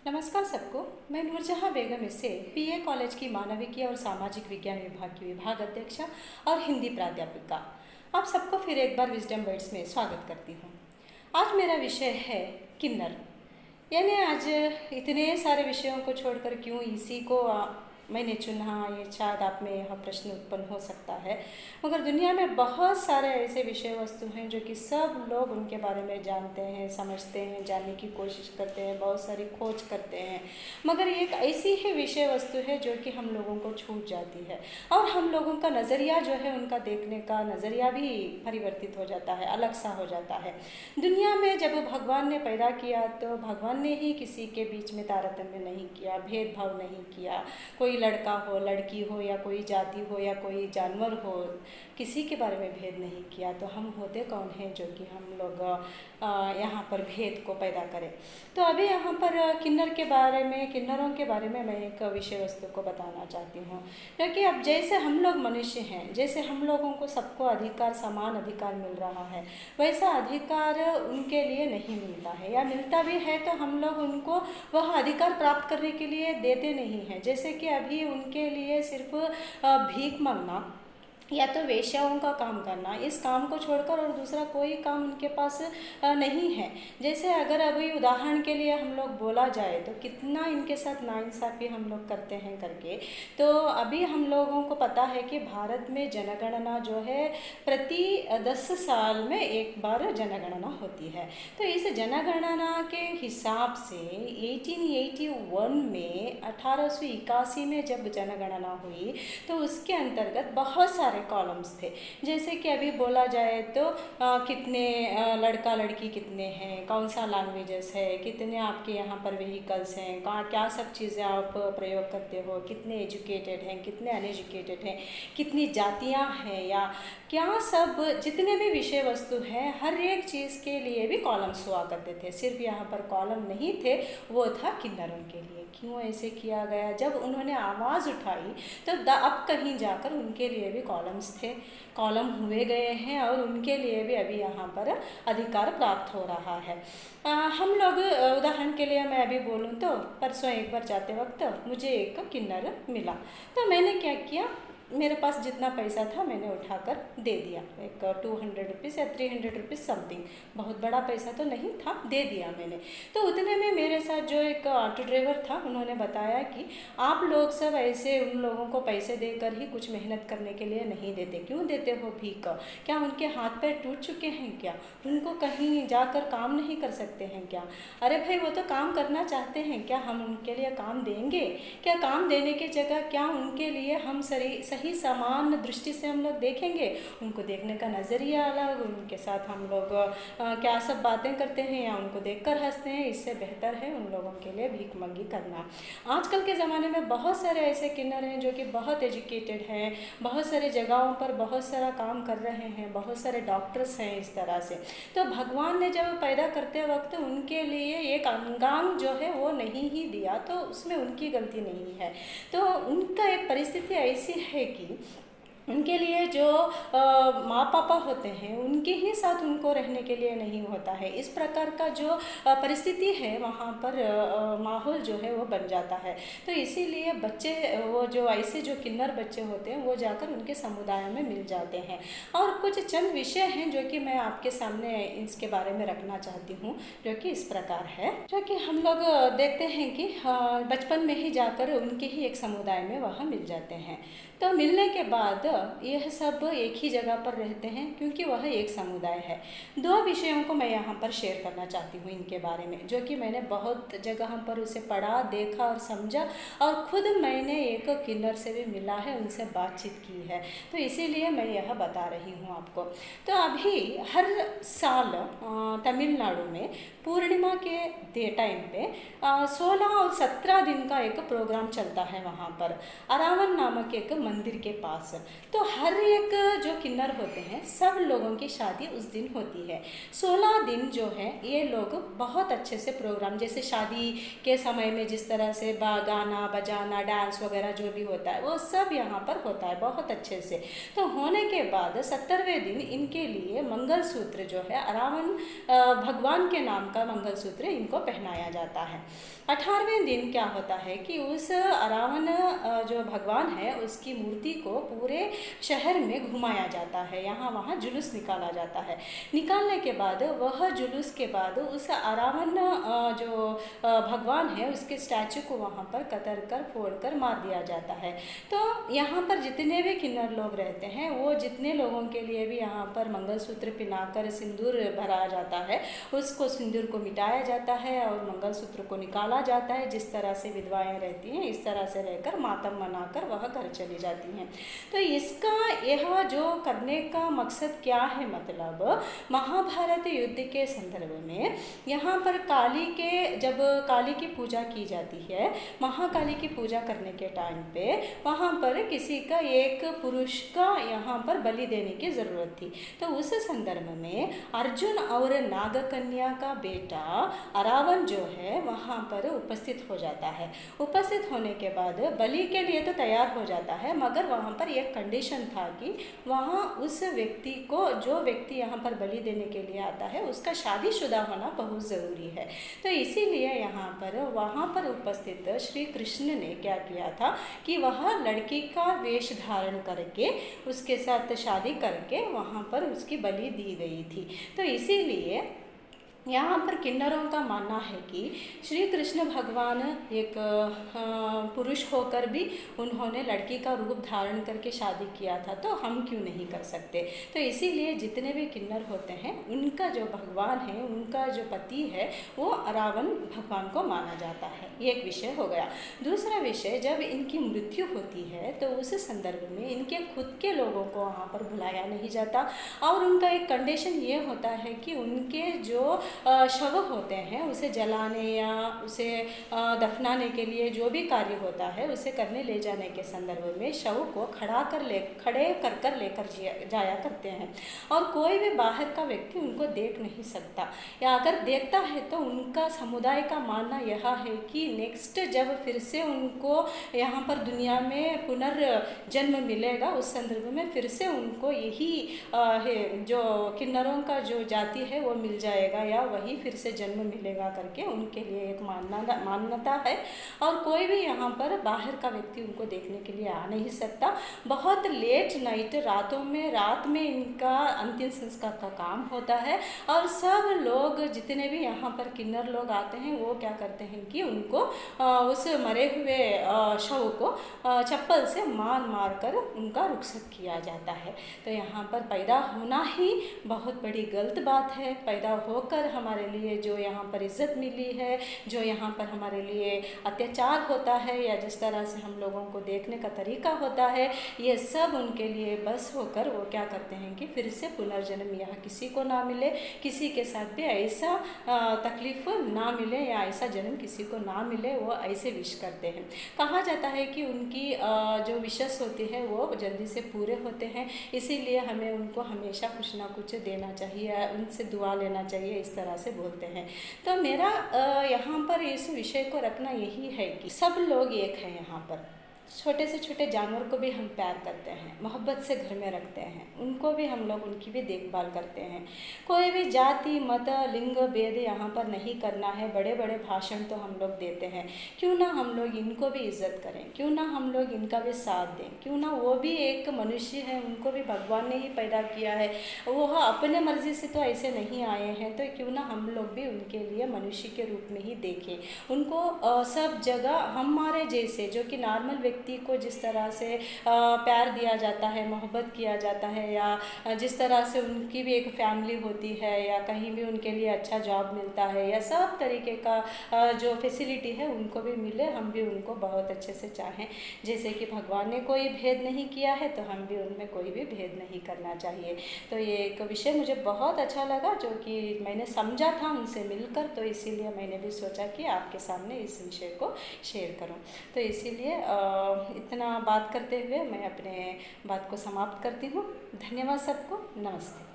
नमस्कार सबको। मैं नूरजहां बेगम इससे पीए कॉलेज की मानविकी और सामाजिक विज्ञान विभाग की विभाग अध्यक्षा और हिंदी प्राध्यापिका आप सबको फिर एक बार विजडम वर्ड्स में स्वागत करती हूँ। आज मेरा विषय है किन्नर। यानी आज इतने सारे विषयों को छोड़कर क्यों इसी को मैंने चुना, ये शायद आप में यह प्रश्न उत्पन्न हो सकता है। मगर दुनिया में बहुत सारे ऐसे विषय वस्तु हैं जो कि सब लोग उनके बारे में जानते हैं, समझते हैं, जानने की कोशिश करते हैं, बहुत सारी खोज करते हैं। मगर एक ऐसी ही विषय वस्तु है जो कि हम लोगों को छूट जाती है और हम लोगों का नज़रिया जो है, उनका देखने का नज़रिया भी परिवर्तित हो जाता है, अलग सा हो जाता है। दुनिया में जब भगवान ने पैदा किया तो भगवान ने ही किसी के बीच में तारतम्य नहीं किया, भेदभाव नहीं किया। कोई लड़का हो, लड़की हो, या कोई जाति हो, या कोई जानवर हो, किसी के बारे में भेद नहीं किया। तो हम होते कौन हैं जो कि हम लोग यहाँ पर भेद को पैदा करें। तो अभी यहाँ पर किन्नरों के बारे में मैं एक विषय वस्तु को बताना चाहती हूँ। क्योंकि अब जैसे हम लोग मनुष्य हैं, जैसे हम लोगों को सबको अधिकार, समान अधिकार मिल रहा है, वैसा अधिकार उनके लिए नहीं मिलता है, या मिलता भी है तो हम लोग उनको वह अधिकार प्राप्त करने के लिए देते नहीं हैं। जैसे कि अभी उनके लिए सिर्फ भीख मांगना या तो वेश्याओं का काम करना, इस काम को छोड़कर और दूसरा कोई काम उनके पास नहीं है। जैसे अगर अभी उदाहरण के लिए हम लोग बोला जाए तो कितना इनके साथ नाइंसाफ़ी हम लोग करते हैं करके। तो अभी हम लोगों को पता है कि भारत में जनगणना जो है प्रति 10 साल में एक बार जनगणना होती है। तो इस जनगणना के हिसाब से 1881 में 1881 में जब जनगणना हुई तो उसके अंतर्गत बहुत सारे कॉलम्स थे। जैसे कि अभी बोला जाए तो कितने लड़का लड़की कितने हैं, कौन सा लैंग्वेजेस है, कितने आपके यहाँ पर व्हीकल्स हैं, कहाँ क्या सब चीज़ें आप प्रयोग करते हो, कितने एजुकेटेड हैं, कितने अनएजुकेटेड हैं, कितनी जातियाँ हैं, या क्या सब जितने भी विषय वस्तु हैं, हर एक चीज़ के लिए भी कॉलम्स हुआ करते थे। सिर्फ यहाँ पर कॉलम नहीं थे, वो था किन्नरों के लिए। क्यों ऐसे किया गया? जब उन्होंने आवाज़ उठाई तो अब कहीं जाकर उनके लिए भी कॉलम्स थे, कॉलम हुए गए हैं और उनके लिए भी अभी यहाँ पर अधिकार प्राप्त हो रहा है। हम लोग उदाहरण के लिए मैं अभी बोलूँ तो परसों एक बार जाते वक्त मुझे एक किन्नर मिला। तो मैंने क्या किया, मेरे पास जितना पैसा था मैंने उठाकर दे दिया, एक 200 रुपीज़ या 300 रुपीज़ समथिंग, बहुत बड़ा पैसा तो नहीं था, दे दिया मैंने। तो उतने में मेरे साथ जो एक ऑटो ड्राइवर था, उन्होंने बताया कि आप लोग सब ऐसे उन लोगों को पैसे देकर ही कुछ मेहनत करने के लिए नहीं देते, क्यों देते हो भीख? क्या उनके हाथ पैर टूट चुके हैं क्या? उनको कहीं जाकर काम नहीं कर सकते हैं क्या? अरे भाई, वो तो काम करना चाहते हैं, क्या हम उनके लिए काम देंगे? क्या काम देने की जगह क्या उनके लिए हम सही समान दृष्टि से हम लोग देखेंगे? उनको देखने का नज़रिया अलग, उनके साथ हम लोग क्या सब बातें करते हैं या उनको देखकर हंसते हैं, इससे बेहतर है उन लोगों के लिए भीख मंगी करना। आजकल के ज़माने में बहुत सारे ऐसे किन्नर हैं जो कि बहुत एजुकेटेड हैं, बहुत सारे जगहों पर बहुत सारा काम कर रहे हैं, बहुत सारे डॉक्टर्स हैं इस तरह से। तो भगवान ने जब पैदा करते वक्त उनके लिए एक अंगांग जो है वो नहीं ही दिया, तो उसमें उनकी गलती नहीं है। तो उनका एक परिस्थिति ऐसी है कि उनके लिए जो माँ पापा होते हैं उनके ही साथ उनको रहने के लिए नहीं होता है। इस प्रकार का जो परिस्थिति है वहाँ पर माहौल जो है वो बन जाता है। तो इसीलिए बच्चे, वो जो ऐसे जो किन्नर बच्चे होते हैं वो जाकर उनके समुदाय में मिल जाते हैं। और कुछ चंद विषय हैं जो कि मैं आपके सामने इसके बारे में रखना चाहती हूँ, जो कि इस प्रकार है। जो कि हम लोग देखते हैं कि बचपन में ही जाकर उनके ही एक समुदाय में वहाँ मिल जाते हैं। तो मिलने के बाद यह सब एक ही जगह पर रहते हैं क्योंकि वह एक समुदाय है। दो विषयों को मैं यहाँ पर शेयर करना चाहती हूँ इनके बारे में, जो कि मैंने बहुत जगह पर उसे पढ़ा, देखा और समझा, और ख़ुद मैंने एक किन्नर से भी मिला है, उनसे बातचीत की है, तो इसीलिए मैं यह बता रही हूँ आपको। तो अभी हर साल तमिलनाडु में पूर्णिमा के टाइम पे 16 और 17 दिन का एक प्रोग्राम चलता है वहाँ पर, अरावन नामक एक मंदिर के पास। तो हर एक जो किन्नर होते हैं सब लोगों की शादी उस दिन होती है। 16 दिन जो है ये लोग बहुत अच्छे से प्रोग्राम, जैसे शादी के समय में जिस तरह से गाना बजाना डांस वगैरह जो भी होता है वो सब यहाँ पर होता है बहुत अच्छे से। तो होने के बाद 70वें दिन इनके लिए मंगलसूत्र जो है रावण भगवान के नाम का मंगलसूत्र इनको पहनाया जाता है। 18वें दिन क्या होता है कि उस रावण जो भगवान है उसकी मूर्ति को पूरे शहर में घुमाया जाता है, यहाँ वहाँ जुलूस निकाला जाता है। निकालने के बाद वह जुलूस के बाद उस रावण जो भगवान है उसके स्टैचू को वहाँ पर कतर कर फोड़ कर मार दिया जाता है। तो यहाँ पर जितने भी किन्नर लोग रहते हैं वो जितने लोगों के लिए भी यहाँ पर मंगलसूत्र पिनाकर सिंदूर भरा जाता है उसको सिंदूर को मिटाया जाता है और मंगलसूत्र को निकाला जाता है। जिस तरह से विधवाएं रहती हैं इस तरह से रहकर मातम मनाकर वह घर चली जाती हैं। तो इसका यह जो करने का मकसद क्या है, मतलब महाभारत युद्ध के संदर्भ में यहाँ पर जब काली की पूजा की जाती है, महाकाली की पूजा करने के टाइम पे वहाँ पर किसी का एक पुरुष का यहाँ पर बलि देने की ज़रूरत थी। तो उस संदर्भ में अर्जुन और नागकन्या का बेटा रावण जो है वहाँ पर उपस्थित हो जाता है। उपस्थित होने के बाद बलि के लिए तो तैयार हो जाता है, मगर वहाँ पर एक कंडीशन था कि वहाँ उस व्यक्ति को, जो व्यक्ति यहाँ पर बलि देने के लिए आता है उसका शादीशुदा होना बहुत ज़रूरी है। तो इसीलिए यहाँ पर वहाँ पर उपस्थित श्री कृष्ण ने क्या किया था कि वह लड़की का वेश धारण करके उसके साथ शादी करके वहाँ पर उसकी बलि दी गई थी। तो इसीलिए यहाँ पर किन्नरों का मानना है कि श्री कृष्ण भगवान एक पुरुष होकर भी उन्होंने लड़की का रूप धारण करके शादी किया था, तो हम क्यों नहीं कर सकते। तो इसीलिए जितने भी किन्नर होते हैं उनका जो भगवान है, उनका जो पति है वो रावण भगवान को माना जाता है। ये एक विषय हो गया। दूसरा विषय, जब इनकी मृत्यु होती है तो उस संदर्भ में इनके खुद के लोगों को वहाँ पर बुलाया नहीं जाता और उनका एक कंडीशन ये होता है कि उनके जो शव होते हैं उसे जलाने या उसे दफनाने के लिए जो भी कार्य होता है उसे करने ले जाने के संदर्भ में शव को खड़े कर लेकर जाया करते हैं और कोई भी बाहर का व्यक्ति उनको देख नहीं सकता, या अगर देखता है तो उनका समुदाय का मानना यह है कि नेक्स्ट जब फिर से उनको यहाँ पर दुनिया में पुनर्जन्म मिलेगा उस संदर्भ में फिर से उनको यही जो किन्नरों का जो जाति है वो मिल जाएगा या वही फिर से जन्म मिलेगा करके उनके लिए एक मान्यता है। और कोई भी यहाँ पर बाहर का व्यक्ति उनको देखने के लिए आ नहीं सकता। बहुत लेट नाइट रात में इनका अंतिम संस्कार का काम होता है और सब लोग जितने भी यहाँ पर किन्नर लोग आते हैं वो क्या करते हैं कि उनको उस मरे हुए शव को चप्पल से मार कर उनका रुखसत किया जाता है। तो यहाँ पर पैदा होना ही बहुत बड़ी गलत बात है। पैदा होकर हमारे लिए जो यहाँ पर इज़्ज़त मिली है, जो यहाँ पर हमारे लिए अत्याचार होता है या जिस तरह से हम लोगों को देखने का तरीका होता है, ये सब उनके लिए बस होकर वो क्या करते हैं कि फिर से पुनर्जन्म यहाँ किसी को ना मिले, किसी के साथ भी ऐसा तकलीफ़ ना मिले या ऐसा जन्म किसी को ना मिले, वो ऐसे विश करते हैं। कहा जाता है कि उनकी जो विशेष होती है वो जल्दी से पूरे होते हैं, इसीलिए हमें उनको हमेशा कुछ ना कुछ देना चाहिए, उनसे दुआ लेना चाहिए, इस तरह से बोलते हैं। तो मेरा यहाँ पर इस विषय को रखना यही है कि सब लोग एक हैं। यहाँ पर छोटे से छोटे जानवर को भी हम प्यार करते हैं, मोहब्बत से घर में रखते हैं, उनको भी हम लोग उनकी भी देखभाल करते हैं। कोई भी जाति मत लिंग भेद यहाँ पर नहीं करना है। बड़े बड़े भाषण तो हम लोग देते हैं, क्यों ना हम लोग इनको भी इज्जत करें, क्यों ना हम लोग इनका भी साथ दें, क्यों ना वो भी एक मनुष्य है, उनको भी भगवान ने ही पैदा किया है, वो अपने मर्जी से तो ऐसे नहीं आए हैं, तो क्यों ना हम लोग भी उनके लिए मनुष्य के रूप में ही देखें उनको। सब जगह हमारे जैसे जो कि नॉर्मल व्यक्ति को जिस तरह से प्यार दिया जाता है, मोहब्बत किया जाता है, या जिस तरह से उनकी भी एक फैमिली होती है या कहीं भी उनके लिए अच्छा जॉब मिलता है या सब तरीके का जो फैसिलिटी है उनको भी मिले, हम भी उनको बहुत अच्छे से चाहें। जैसे कि भगवान ने कोई भेद नहीं किया है तो हम भी उनमें कोई भी भेद नहीं करना चाहिए। तो ये एक विषय मुझे बहुत अच्छा लगा जो कि मैंने समझा था उनसे मिलकर, तो इसीलिए मैंने भी सोचा कि आपके सामने इस विषय को शेयर करूं। तो इसीलिए इतना बात करते हुए मैं अपने बात को समाप्त करती हूँ। धन्यवाद सबको। नमस्ते।